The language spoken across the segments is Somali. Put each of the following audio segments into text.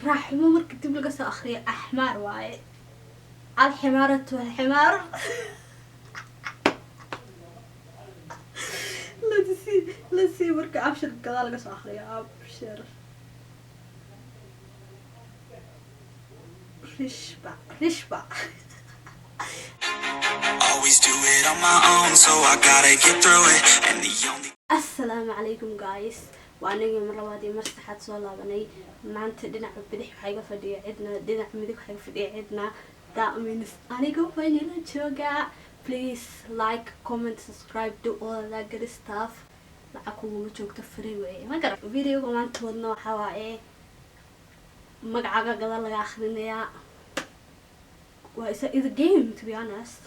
راح مو مركب لك كاسوأخري أحمر واي الحمارة والحمار. let's see مركب أبشر قدال كاسوأخري أبشر رشبة always do it on my own so I gotta get through it and the only السلام عليكم guys وأنا يوم روادي مرتاحات صلاة بني ما أنت دنا بدح حاجة فدي عدنا دنا مدك حاجة فدي عدنا that means أنا جو فيني لتشوجا please like comment subscribe do all that good stuff لعكم متشوك تفريوي ما قرأ فيديو كمان تودنا حوائي Magacaga Gadaal laga akhrinayaa is a game to be honest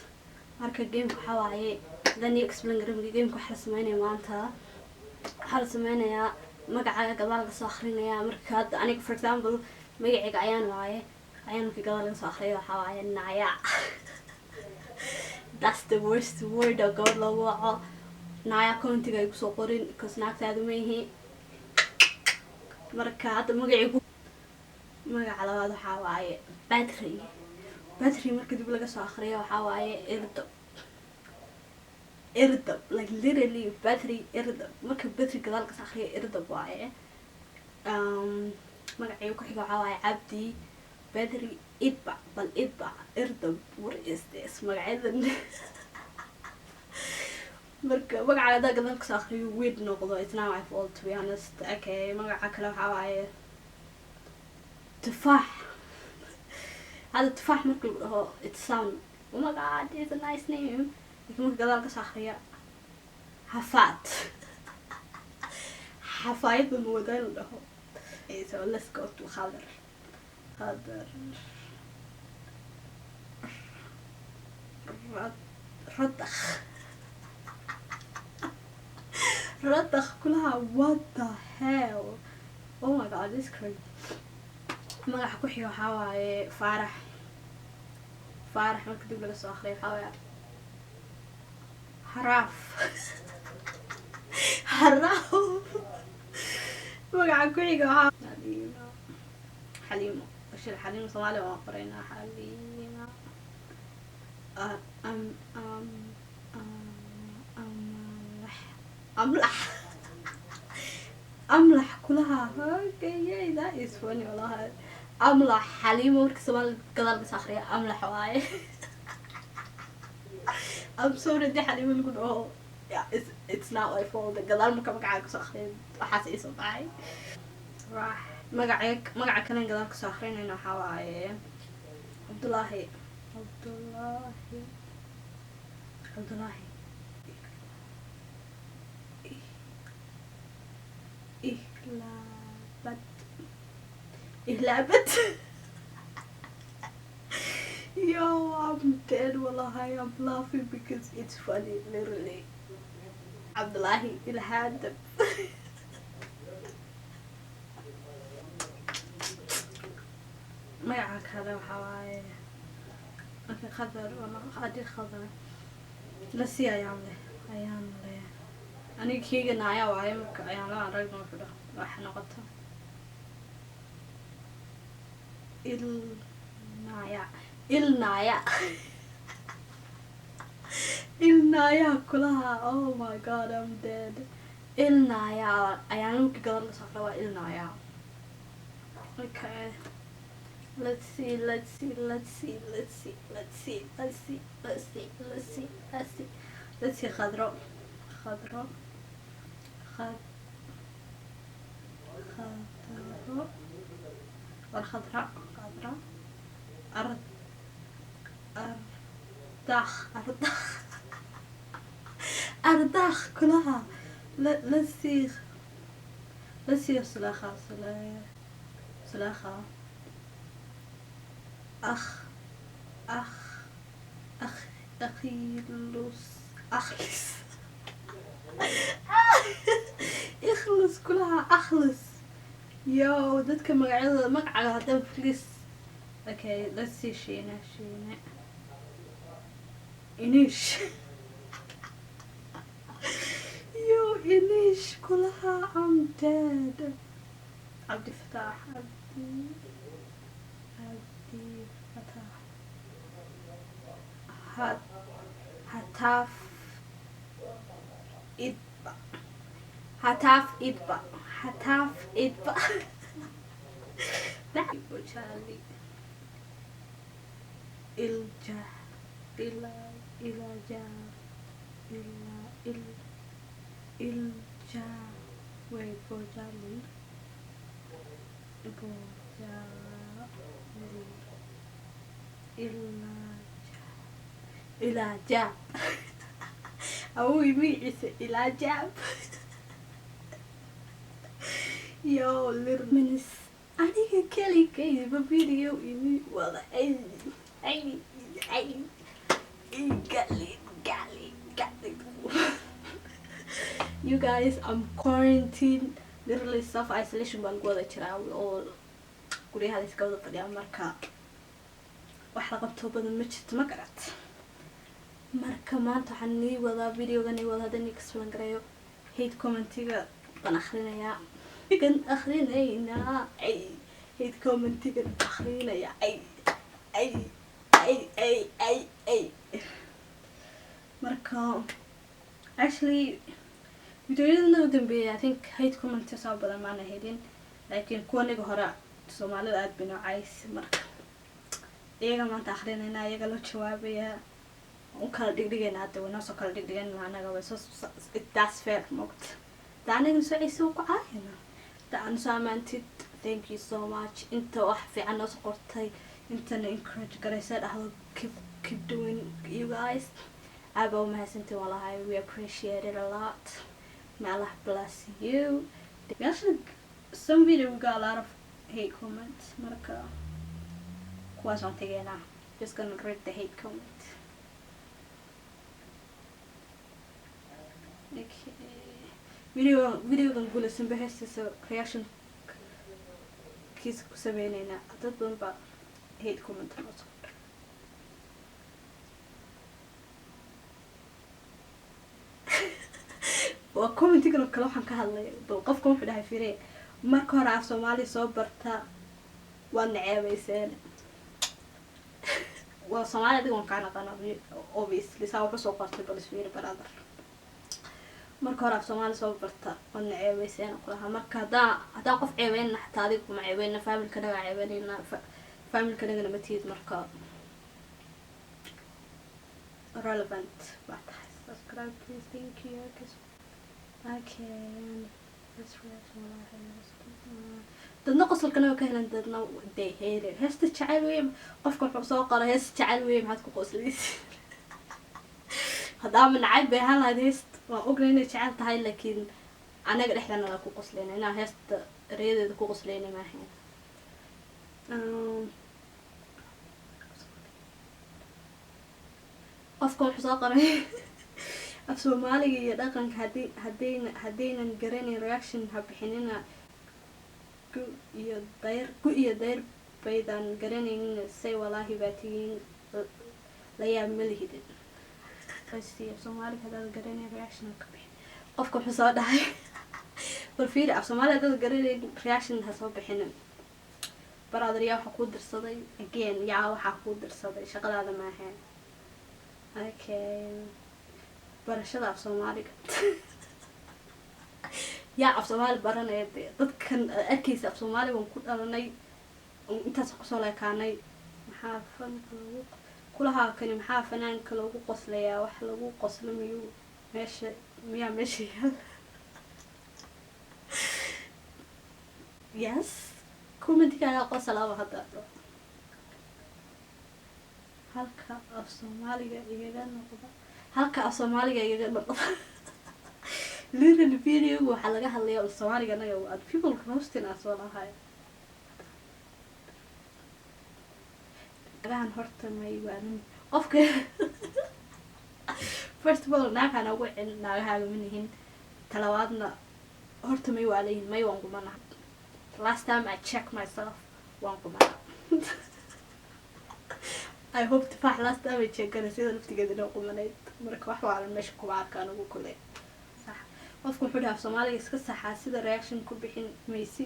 marka game waxa waaye dan explain garamka game waxa sameynaya maanta waxa sameynaya Magacaga Gadaal laga soo akhrinayaa marka aniga for example magacayga ayaan waaye ayaan ka Gadaal laga soo akhriyo waxa waaye naya that's the worst word of God lagu waco naya kontiga ay ku soo qorin because naagtaadu ma yihi marka hada magacaygu magaca labaad waxa waaye battery marka dib laga soo akhriyo waxa waaye irdab like literally battery irdab marka battery gadaal ka soo akhriyo irdab waaye magacaygu ku xiga waxa waaye cabdi battery idba irdab what is this magacadan marka magaca gadaal ka soo akhriyo weird noqdo it's not my fault to be honest okay magaca kale waxa waaye تفاح هذا التفاح مركب هو it sound oh my god it's a nice name لكن قدال كاسوأخري حفات حفايد بالموديل له so let's go to خضر رضخ كلها what the hell oh my god this is crazy magaca ku xiga waxa waaye faarax marka dib laga soo akhriyo waxa waaye haraaf magaca ku xiga waxa xaliimo Soomaali oo qorayna xaliimo أملح كلها okay yeah that is funny والله أملح حليمة ورك سوال قدال كاسوأخري أملح واي I'm sorry دي حليمة نقول oh yeah it's not my fault قدال magacaga كاسوأخري waxaas ii soo baxay راح magaca kale قدال كاسوأخرينayna waxa waaye Cabdullaahi إهلابت yo I'm dead wallahi I'm laughing because it's funny literally Abdullahi الهادب magaca kale waxa waaye okay khadar والله هادي خضر la si ayaan leh aniga keyga naya waaye marka ayaan la aragno wuxuu waxa noqoto ilnaya kulaha oh my god I'm dead ilnaya ayaan marka gadaal ka soo akhriyo waa ilnaya okay let's see khadro والخضراء أرضاخ كلها let's see سلاخة اخلص كلها اخلص يو دتك magacaga hadaba please okay let's see Shiina Inish yo Inish كلها I'm dead عبد الفتاح هتاف إدبا هتاف إدبا هتاف إدبا لا بوشالي الجا إلى جا الجا وي بوجالي إلى جاب أو يبيعس إلى جاب يو لرمنس أنا كلي كي بفيديو إني والله أي قالي you guys, I'm quarantined, literally self-isolation baan ku wada jiraa oo guryaha la iska wada fadhiyaa marka wax la qabto badan ma jirto ma garat marka maanta waxaan nii wadaa videogan nii wada hadda nii kasfilan garayo hate commentiga baan akhrinayaa hate commentiga akhrinayaa marka actually videoyada ugu dambeeyay I think hate comments soo badan ma ana helin laakiin kuwaniga hore Soomaalida aad bay noocays marka iyaga maanta akhrinayna iyaga loo jawaabaya oo kala dhigdhigayna hadda wana soo kala dhigdhigayna anaga way soo that's fair moqt taaniga soo ciiso ku caayina taan saamantid thank you so much inta wax fiican oo qortay intana encourage garaysa dhahdo keep doing you guys aba mahadsantiin wallahi we appreciate it a lot. May Allah bless you. Actually, some video we got a lot of hate comments. Marka, kuwaas aan tagaynaa. Just gonna read the hate comments. Okay. Video kan guulaysan bahaysa reaction kiis ku sameynayna. Dad badan baa hate comment noqon. waa commentiga kale waxaan ka hadlay qofka wuxuu dhahay fiirey marka hore af Soomaali soo barta waa naceebayseen waa Soomaali adiga waan ka naqaanay obviously saa wuxuu soo qortay bal isfiir brother marka hore af Soomaali soo barta waa naceebayseen qolaha marka hadaa qof ceebeyn xataa adiga kuma ceebeyn familka naga ceebeynayna familka naga ma tiid marka relevant but subscribe please thank you okay let's react dadna qosolkana ka helan dadna day heere heesta jacayl weey qofka wuxuu soo qoray heesta jacayl weey maxaad ku qoslaysaa hadaa man cayb bay hal heest waa ognaynay jacayl tahay laakiin anaga dhexdana la ku qoslayna inaa heesta reedeeda ku qoslayna ma ahayn qofka wuxuu soo qoray af Soomaaliga iyo dhaqanka hadaynan garanay reaction ha bixinina ku iyo dayr baydan garanaynin say wallahi baatiin la yaab malihidin qasti af Soomaaliga hadaan garanay reaction ka bixin qofka wuxuu soo dhahay bal fiir af Soomaaliga hadaan garanay reaction ha soo bixinin brother yaa waxa ku dirsaday again yaa waxa ku dirsaday shaqadaada ma ahayn okay barashada af Soomaaliga yaa af Soomaali baranay dadkan arkaysa af Soomaaliga waan ku dhalanay intaas ku soo leekaanay maxaa fanka kulaha kani maxaa fanaanka lagu qoslayaa wax lagu qoslamiyo meesha yes commentiga qoslaba hadda halka af Soomaaliga iyaga noqda halka af Soomaaliga iyaga noqda little video waxa laga hadlayaa af Soomaaliga naga waa people roasting as well ahay gaan horta may waan qofka first of all naagana ugu naagaha manihin talawaadna horta may waaleyn may waan gumana last time I checked myself waan gumana I hope to find last time I checked and see the liftigeeda inuu qumaneyd marka wax waa meesha ku arkaan ugu kulay sax qofku wuxuu dhaaf Soomaaliga iska saxa sida reaction ku bixin maysi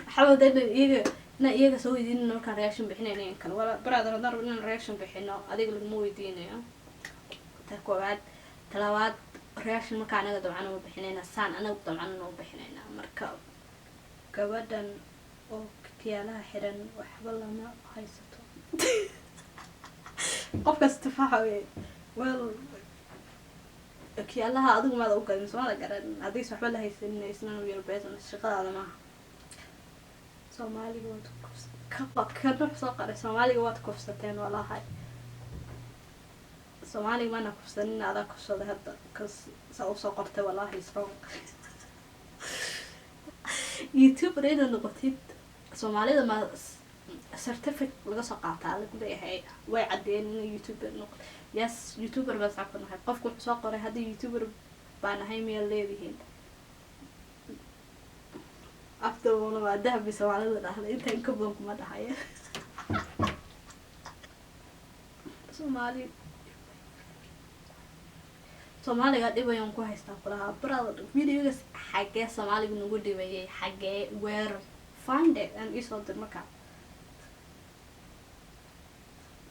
waxa wadana na iyaga soo weydiin markaan reaction bixinayna kale wala brother hadaan rabno inaan reaction bixino adiga laguma weydiinayo ta koowaad talabaad reaction markaan anaga dabcan u bixinayna saan anaga dabcan u bixinayna marka gabadhan oo kiyaalaha xiran waxba lama haysato qofkaas tafaaxa well kiyaalaha adigu ma u gadan soo la garan hadii waxba la haysan isna real business shaqada ma Soomaaliga waad ka soo qaray Soomaaliga waad kufsateen walahi Soomaaliga ma kufsanin aad kufsaday hadda kas soo qortay walahi strong YouTube reedan noqotid Soomaalida ma certificate laga soo qaataa lagu leeyahay way cadeen in YouTuber noqdo yes YouTuber bas aqoon waxa qofku soo qoray hadii YouTuber baan ahay meel leeyihiin after one of the habits Soomaalida dhaxlay inta in ka badan kuma dhahay Soomaaliga dhibayon ku haystaa kulaha brother videos xagee Soomaaliga nagu dhibayay xagee where find it and is all the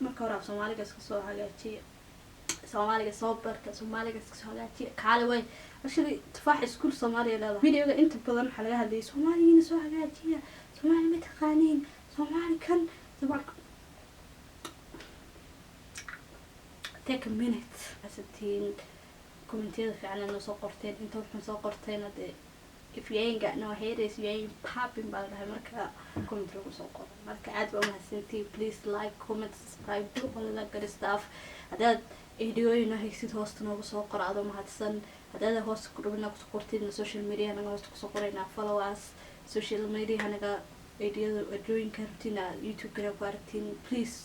marka hore Soomaaliga iska soo hagaajiya Soomaaliga soo barka Soomaaliga iska soo hagaajiya kaale way ashii tafaax iskuul Soomaaliya leedahay videoga inta badan waxa laga hadlayay Soomaaliga soo hagaajiya Soomaali ma taqaaniin Soomaali kan take a minute asatiin commentiyada fiican soo qorteen inta waxaan soo qorteen if you ain't got no haters you ain't popping baa dhahay marka comment lagu soo qoro marka aad baa mahadsantiin please like comment subscribe do all that good stuff hadaad videoyina haysid hoosta noogu soo qor aad mahadsan hadaad hoosta ku dhubna ku qortid social media naga hoosta ku soo qorayna follow us social media naga videoyinka rutina YouTube kana ku aragtiin please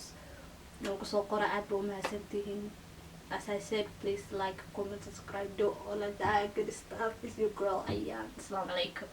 noogu soo qor aad baa mahadsantiin as I said please like comment subscribe do all of that good stuff is your girl Ayan. Assalamu alaikum.